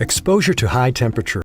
Exposure to high temperature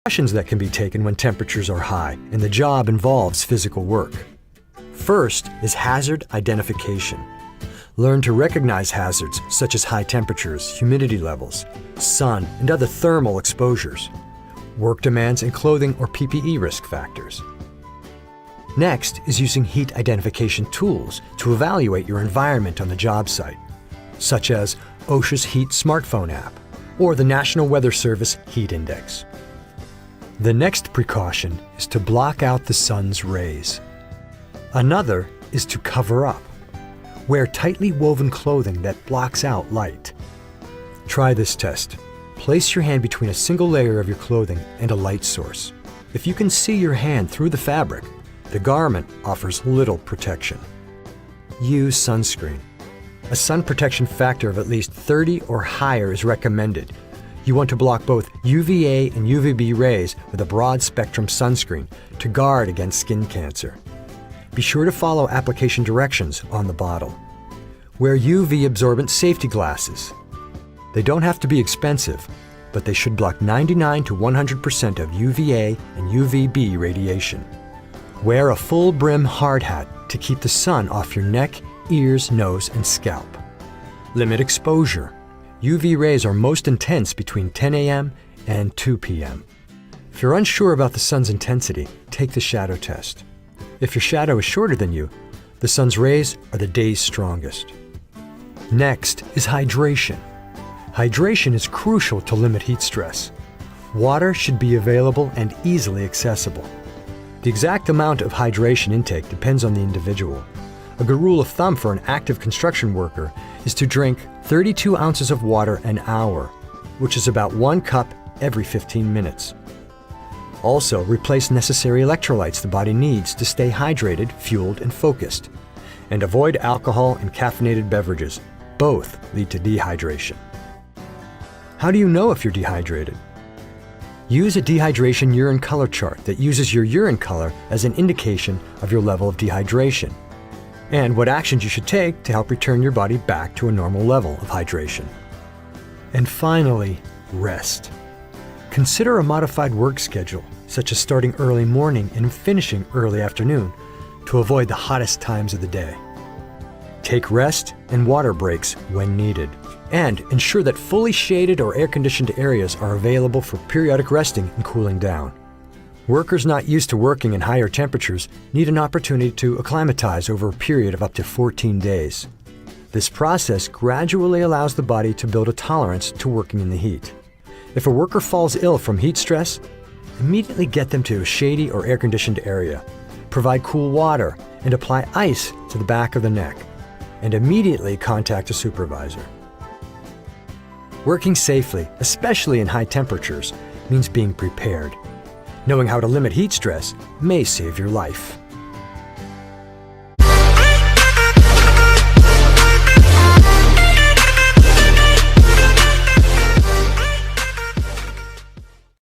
precautions that can be taken when temperatures are high and the job involves physical work. First is hazard identification. Learn to recognize hazards such as high temperatures, humidity levels, sun, and other thermal exposures, work demands and clothing or PPE risk factors. Next is using heat identification tools to evaluate your environment on the job site, such as OSHA's Heat smartphone app or the National Weather Service Heat Index. The next precaution is to block out the sun's rays. Another is to cover up. Wear tightly woven clothing that blocks out light. Try this test. Place your hand between a single layer of your clothing and a light source. If you can see your hand through the fabric, the garment offers little protection. Use sunscreen. A sun protection factor of at least 30 or higher is recommended. You want to block both UVA and UVB rays with a broad spectrum sunscreen to guard against skin cancer. Be sure to follow application directions on the bottle. Wear UV absorbent safety glasses. They don't have to be expensive, but they should block 99 to 100% of UVA and UVB radiation. Wear a full brim hard hat to keep the sun off your neck, ears, nose, and scalp. Limit exposure. UV rays are most intense between 10 a.m. and 2 p.m. If you're unsure about the sun's intensity, take the shadow test. If your shadow is shorter than you, the sun's rays are the day's strongest. Next is hydration. Hydration is crucial to limit heat stress. Water should be available and easily accessible. The exact amount of hydration intake depends on the individual. A good rule of thumb for an active construction worker is to drink 32 ounces of water an hour, which is about 1 cup every 15 minutes. Also, replace necessary electrolytes the body needs to stay hydrated, fueled, and focused. And avoid alcohol and caffeinated beverages. Both lead to dehydration. How do you know if you're dehydrated? Use a dehydration urine color chart that uses your urine color as an indication of your level of dehydration, and what actions you should take to help return your body back to a normal level of hydration. And finally, rest. Consider a modified work schedule, such as starting early morning and finishing early afternoon, to avoid the hottest times of the day. Take rest and water breaks when needed, and ensure that fully shaded or air-conditioned areas are available for periodic resting and cooling down. Workers not used to working in higher temperatures need an opportunity to acclimatize over a period of up to 14 days. This process gradually allows the body to build a tolerance to working in the heat. If a worker falls ill from heat stress, immediately get them to a shady or air-conditioned area. Provide cool water and apply ice to the back of the neck, and immediately contact a supervisor. Working safely, especially in high temperatures, means being prepared. Knowing how to limit heat stress may save your life.